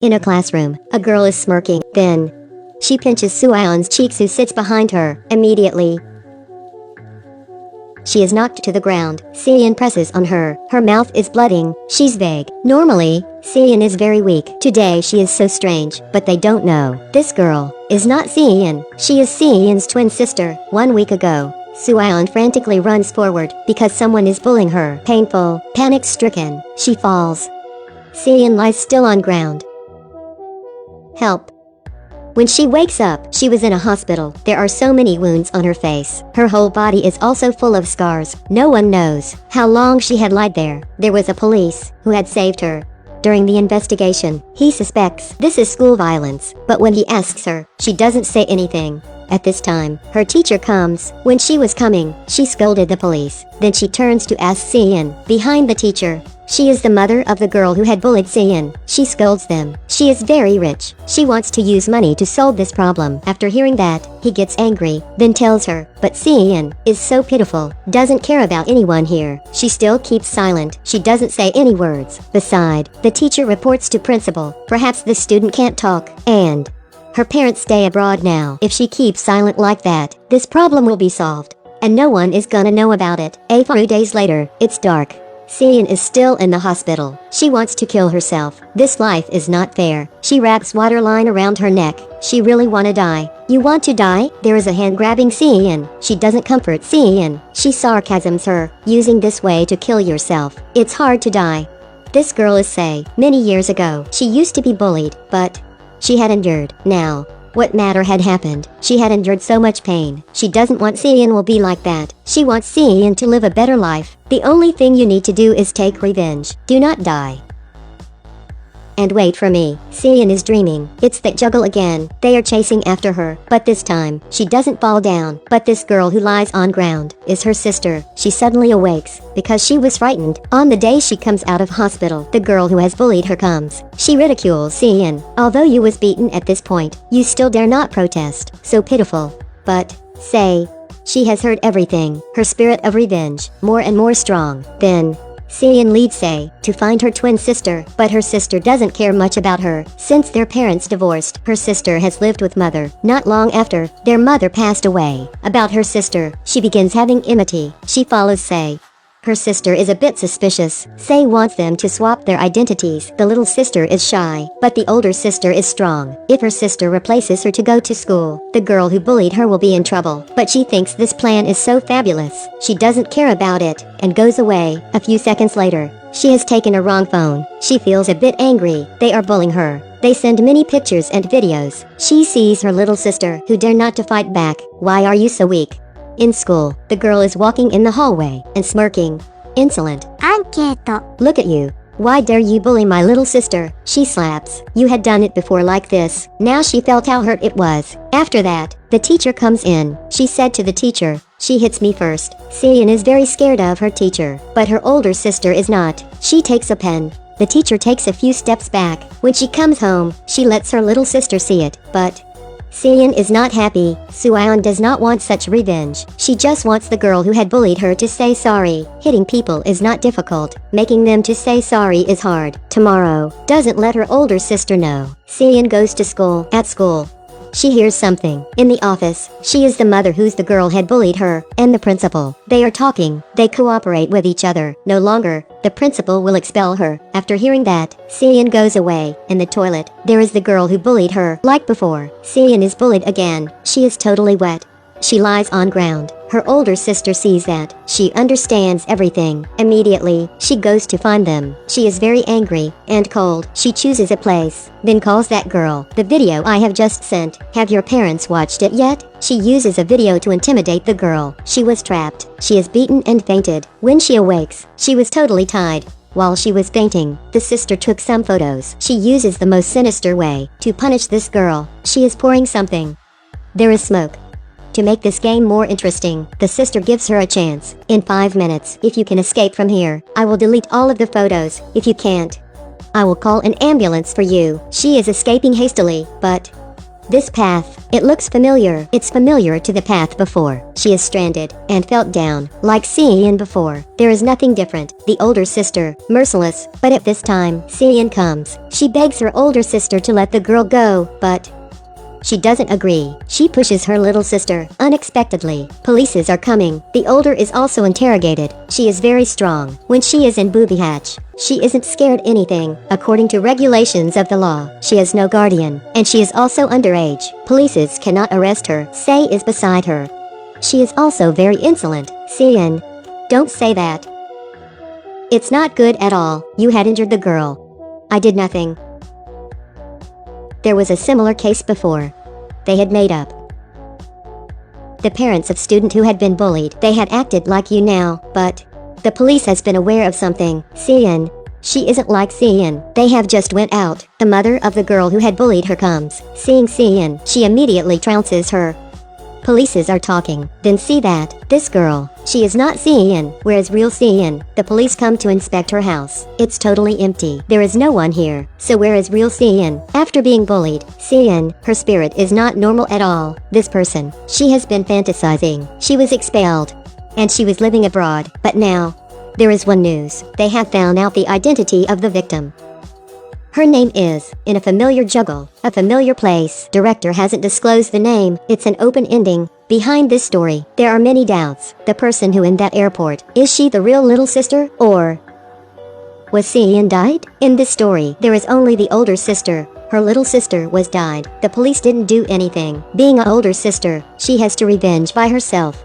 In a classroom, a girl is smirking. Then, she pinches Suyeon's cheeks, who sits behind her. Immediately, she is knocked to the ground. Seon presses on her. Her mouth is blooding. She's vague. Normally, Seon is very weak. Today she is so strange, but they don't know. This girl is not Seon. She is Seon's twin sister. 1 week ago, Suyeon frantically runs forward because someone is bullying her. Painful, panic-stricken, she falls. Seon lies still on ground. Help. When she wakes up, she was in a hospital. There are so many wounds on her face. Her whole body is also full of scars. No one knows how long she had lied there. There was a police who had saved her. During the investigation, he suspects this is school violence, but when he asks her, she doesn't say anything. At this time, her teacher comes. When she was coming, she scolded the police. Then she turns to ask Seon, behind the teacher. She is the mother of the girl who had bullied Seon. She scolds them. She is very rich. She wants to use money to solve this problem. After hearing that, he gets angry, then tells her, but Seon is so pitiful, doesn't care about anyone here. She still keeps silent. She doesn't say any words. Beside, the teacher reports to principal. Perhaps the student can't talk, and her parents stay abroad now. If she keeps silent like that, this problem will be solved, and no one is gonna know about it. A few days later, it's dark. Seon is still in the hospital. She wants to kill herself. This life is not fair. She wraps waterline around her neck. She really wanna die. You want to die? There is a hand grabbing Seon. She doesn't comfort Seon. She sarcasms her, using this way to kill yourself. It's hard to die. This girl is say, many years ago, she used to be bullied, but she had endured. Now, what matter had happened? She had endured so much pain. She doesn't want Seon will be like that. She wants Seon to live a better life. The only thing you need to do is take revenge. Do not die. And wait for me. Seon is dreaming. It's that juggle again. They are chasing after her, but this time, she doesn't fall down. But this girl who lies on ground is her sister. She suddenly awakes because she was frightened. On the day she comes out of hospital, the girl who has bullied her comes. She ridicules Seon. Although you was beaten at this point, you still dare not protest. So pitiful. But, say, she has heard everything. Her spirit of revenge, more and more strong. Then, Seon leads Say to find her twin sister, but her sister doesn't care much about her. Since their parents divorced, her sister has lived with mother. Not long after, their mother passed away. About her sister, she begins having enmity. She follows Say. Her sister is a bit suspicious. Say wants them to swap their identities. The little sister is shy, but the older sister is strong. If her sister replaces her to go to school, the girl who bullied her will be in trouble. But she thinks this plan is so fabulous. She doesn't care about it, and goes away. A few seconds later, she has taken a wrong phone. She feels a bit angry. They are bullying her. They send many pictures and videos. She sees her little sister, who dare not to fight back. Why are you so weak? In school, the girl is walking in the hallway and smirking. Insolent. Look at you. Why dare you bully my little sister? She slaps. You had done it before like this. Now she felt how hurt it was. After that, the teacher comes in. She said to the teacher, she hits me first. Seon is very scared of her teacher, but her older sister is not. She takes a pen. The teacher takes a few steps back. When she comes home, she lets her little sister see it, but Seon is not happy. Suyeon does not want such revenge. She just wants the girl who had bullied her to say sorry. Hitting people is not difficult. Making them to say sorry is hard. Tomorrow, doesn't let her older sister know. Seon goes to school. At school, she hears something. In the office, she is the mother who's the girl had bullied her, and the principal. They are talking. They cooperate with each other. No longer, the principal will expel her. After hearing that, Seon goes away. In the toilet, there is the girl who bullied her. Like before, Seon is bullied again. She is totally wet. She lies on ground. Her older sister sees that. She understands everything. Immediately, she goes to find them. She is very angry and cold. She chooses a place, then calls that girl. The video I have just sent. Have your parents watched it yet? She uses a video to intimidate the girl. She was trapped. She is beaten and fainted. When she awakes, she was totally tied. While she was fainting, the sister took some photos. She uses the most sinister way to punish this girl. She is pouring something. There is smoke. To make this game more interesting, the sister gives her a chance. In 5 minutes, if you can escape from here, I will delete all of the photos. If you can't, I will call an ambulance for you. She is escaping hastily, but This path, it looks familiar. It's familiar to the path before. She is stranded and felt down, like Seein before. There is nothing different. The older sister, merciless, but at this time, Seein comes. She begs her older sister to let the girl go, but she doesn't agree. She pushes her little sister, unexpectedly. Polices are coming. The older is also interrogated. She is very strong. When she is in booby hatch, she isn't scared anything. According to regulations of the law, she has no guardian, and she is also underage. Polices cannot arrest her. Sei is beside her. She is also very insolent. Seein, don't say that. It's not good at all. You had injured the girl. I did nothing. There was a similar case before. They had made up. The parents of student who had been bullied, they had acted like you now, but the police has been aware of something. Seein, she isn't like Seein. They have just went out. The mother of the girl who had bullied her comes. Seeing Seein, she immediately trounces her. Polices are talking. Then see that, this girl, she is not Seein, whereas real Seein. The police come to inspect her house. It's totally empty. There is no one here. So where is real Seein? After being bullied, Seein, her spirit is not normal at all. This person, she has been fantasizing. She was expelled. And she was living abroad. But now, there is one news. They have found out the identity of the victim. Her name is, in a familiar juggle, a familiar place. Director hasn't disclosed the name. It's an open ending. Behind this story, there are many doubts. The person who in that airport, is she the real little sister, or was Seein died? In this story, there is only the older sister. Her little sister was died. The police didn't do anything. Being an older sister, she has to revenge by herself.